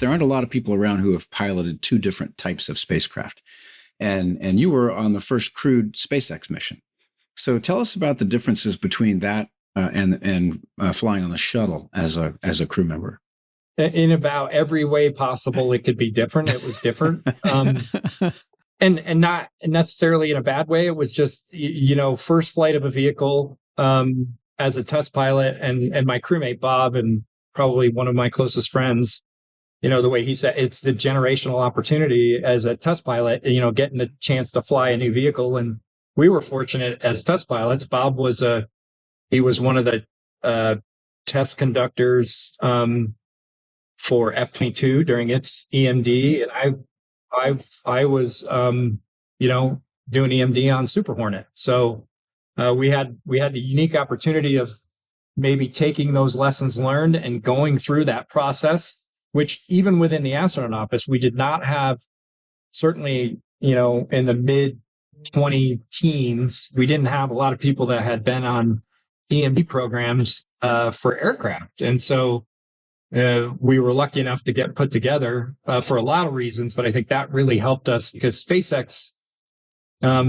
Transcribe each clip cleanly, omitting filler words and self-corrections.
there aren't a lot of people around who have piloted two different types of spacecraft. And you were on the first crewed SpaceX mission. So tell us about the differences between that and flying on the shuttle as a crew member. In about every way possible, it could be different. It was different. And not necessarily in a bad way. It was just, first flight of a vehicle as a test pilot, and my crewmate, Bob, and probably one of my closest friends, the way he said, it's the generational opportunity as a test pilot, getting the chance to fly a new vehicle. And we were fortunate as test pilots. Bob was one of the test conductors for F-22 during its EMD, and I was doing EMD on Super Hornet. So we had the unique opportunity of maybe taking those lessons learned and going through that process, which even within the astronaut office, we did not have, certainly, in the mid 20 teens, we didn't have a lot of people that had been on EMD programs for aircraft. And so we were lucky enough to get put together for a lot of reasons, but I think that really helped us because SpaceX,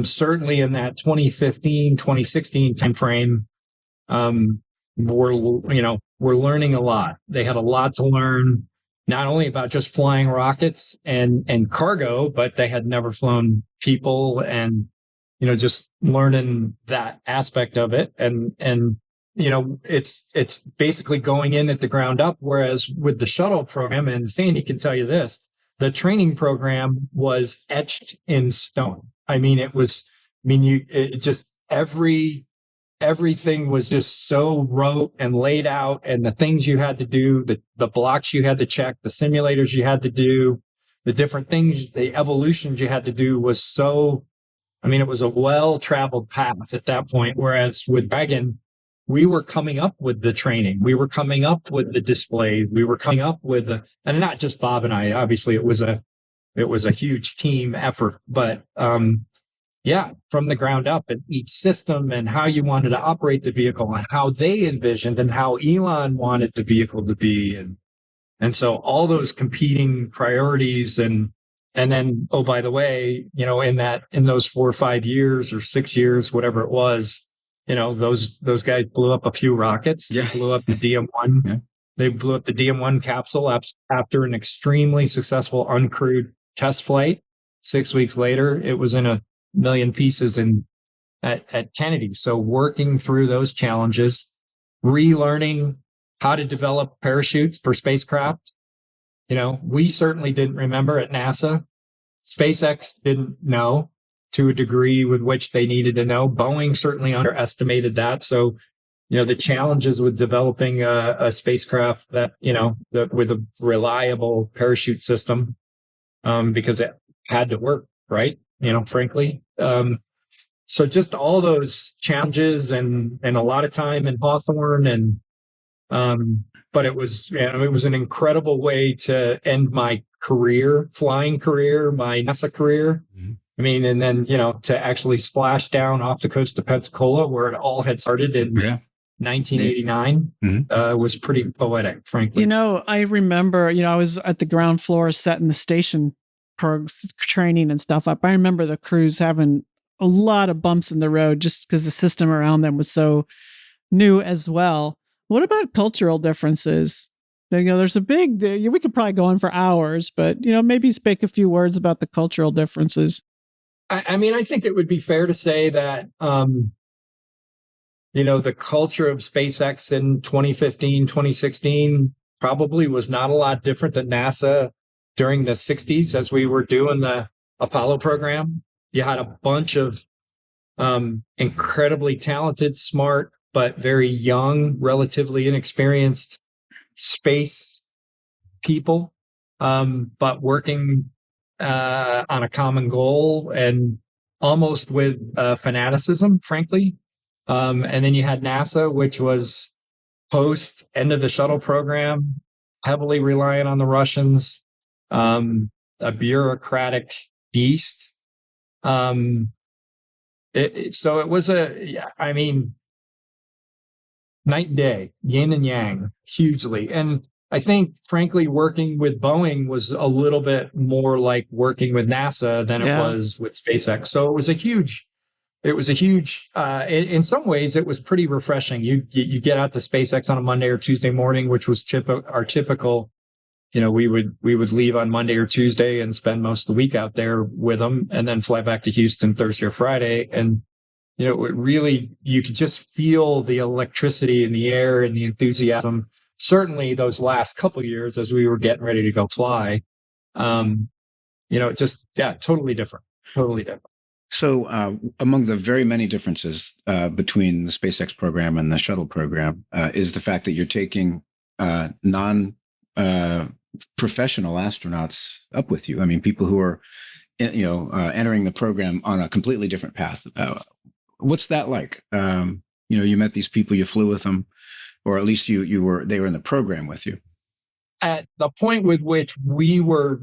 certainly in that 2015, 2016 timeframe, we're learning a lot. They had a lot to learn, not only about just flying rockets and cargo, but they had never flown people, and just learning that aspect of it. And it's basically going in at the ground up. Whereas with the shuttle program, and Sandy can tell you this, the training program was etched in stone. Everything was just so rote and laid out, and the things you had to do, the blocks you had to check, the simulators you had to do, the different things, the evolutions you had to do was so, it was a well-traveled path at that point. Whereas with Dragon, we were coming up with the training. We were coming up with the displays. We were coming up with and not just Bob and I, obviously it was a huge team effort, but, from the ground up, and each system and how you wanted to operate the vehicle and how they envisioned and how Elon wanted the vehicle to be. And so all those competing priorities and then, oh, by the way, in those 4 or 5 years or 6 years, whatever it was, those guys blew up a few rockets. Yeah. They blew up the DM-1. Yeah. They blew up the DM-1 capsule after an extremely successful uncrewed test flight. 6 weeks later, it was in a million pieces at Kennedy. So working through those challenges, relearning how to develop parachutes for spacecraft. We certainly didn't remember at NASA. SpaceX didn't know to a degree with which they needed to know. Boeing certainly underestimated that. So, the challenges with developing a spacecraft that, with a reliable parachute system, because it had to work, right? Frankly. So just all those challenges and a lot of time in Hawthorne but it was an incredible way to end my flying career, my NASA career. Mm-hmm. And then, to actually splash down off the coast of Pensacola, where it all had started in 1989, was pretty poetic, frankly. I remember, I was at the ground floor setting the station training and stuff up. I remember the crews having a lot of bumps in the road just because the system around them was so new as well. What about cultural differences? There's a big, we could probably go on for hours, but, maybe speak a few words about the cultural differences. I think it would be fair to say that, the culture of SpaceX in 2015, 2016 probably was not a lot different than NASA during the 60s as we were doing the Apollo program. You had a bunch of incredibly talented, smart, but very young, relatively inexperienced space people, but working on a common goal and almost with fanaticism, frankly. And then you had NASA, which was post end of the shuttle program, heavily reliant on the Russians, a bureaucratic beast. So it was night and day, yin and yang, hugely. And I think, frankly, working with Boeing was a little bit more like working with NASA than it was with SpaceX. So it was a huge, in some ways, it was pretty refreshing. You get out to SpaceX on a Monday or Tuesday morning, which was our typical. We would leave on Monday or Tuesday and spend most of the week out there with them, and then fly back to Houston Thursday or Friday. And it really, you could just feel the electricity in the air and the enthusiasm. Certainly those last couple of years as we were getting ready to go fly, totally different. So among the very many differences between the SpaceX program and the shuttle program is the fact that you're taking non-professional astronauts up with you. I mean, people who are, entering the program on a completely different path. What's that like? You met these people, you flew with them, or at least they were in the program with you. At the point with which we were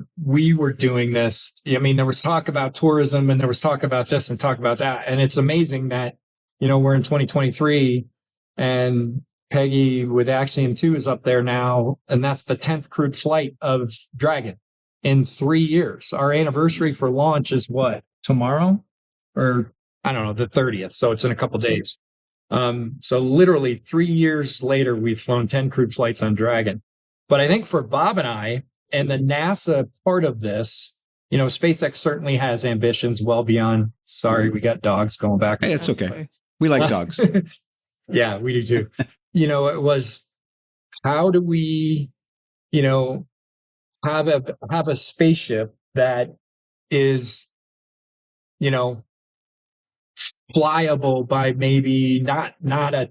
doing this, I mean, there was talk about tourism and there was talk about this and talk about that. And it's amazing that, we're in 2023 and Peggy with Axiom 2 is up there now. And that's the 10th crewed flight of Dragon in 3 years. Our anniversary for launch is what, tomorrow? Or I don't know, the 30th. So it's in a couple of days. So literally 3 years later, we've flown 10 crewed flights on Dragon. But I think for Bob and I, and the NASA part of this, SpaceX certainly has ambitions well beyond, sorry, we got dogs going back. Hey, it's okay. We like dogs. Yeah, we do too. It was, how do we, have a spaceship that is, flyable by maybe not a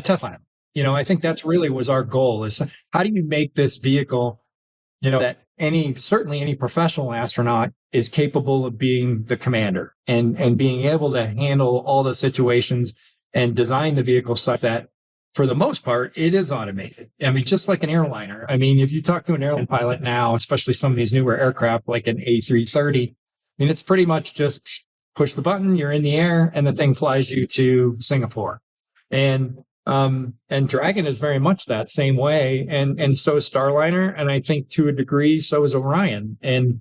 Tesla. I think that's really was our goal, is how do you make this vehicle, that certainly any professional astronaut is capable of being the commander and being able to handle all the situations and design the vehicle such that for the most part, it is automated. I mean, just like an airliner. I mean, if you talk to an airline pilot now, especially some of these newer aircraft like an A330, I mean, it's pretty much just push the button, you're in the air, and the thing flies you to Singapore. And Dragon is very much that same way. And so is Starliner. And I think to a degree, so is Orion. And,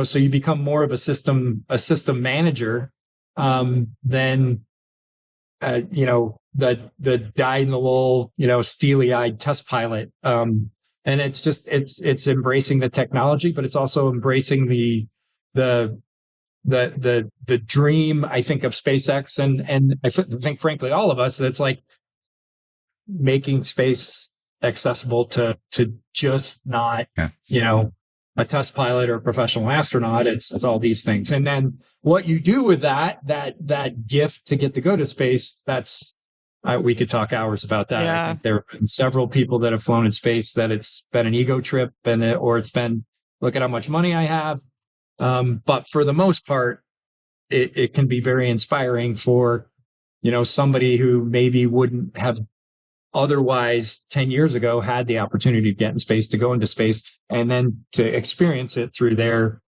so you become more of a system manager, than, the dyed-in-the-wool, steely-eyed test pilot. And it's embracing the technology, but it's also embracing the dream, I think, of SpaceX and I think, frankly, all of us. It's like making space accessible to just not, a test pilot or a professional astronaut. It's all these things. And then what you do with that gift to get to go to space, that's, we could talk hours about that. Yeah. I think there have been several people that have flown in space that it's been an ego trip or it's been, look at how much money I have. But for the most part, it can be very inspiring for, somebody who maybe wouldn't have otherwise 10 years ago had the opportunity to get in space, to go into space, and then to experience it through their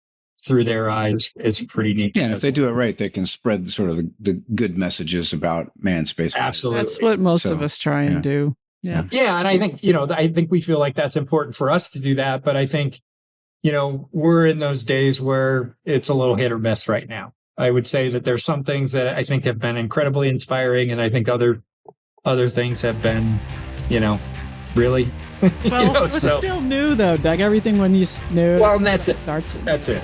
eyes. It's pretty neat. Yeah, and if they do it right, they can spread sort of the good messages about manned space. Absolutely. That's what most of us try and do. Yeah. Yeah. And I think, I think we feel like that's important for us to do that. But I think, we're in those days where it's a little hit or miss right now. I would say that there's some things that I think have been incredibly inspiring. And I think other things have been, really. Well, it's still new though, Doug. Everything when you new. Well, and that's it. Starts. That's it.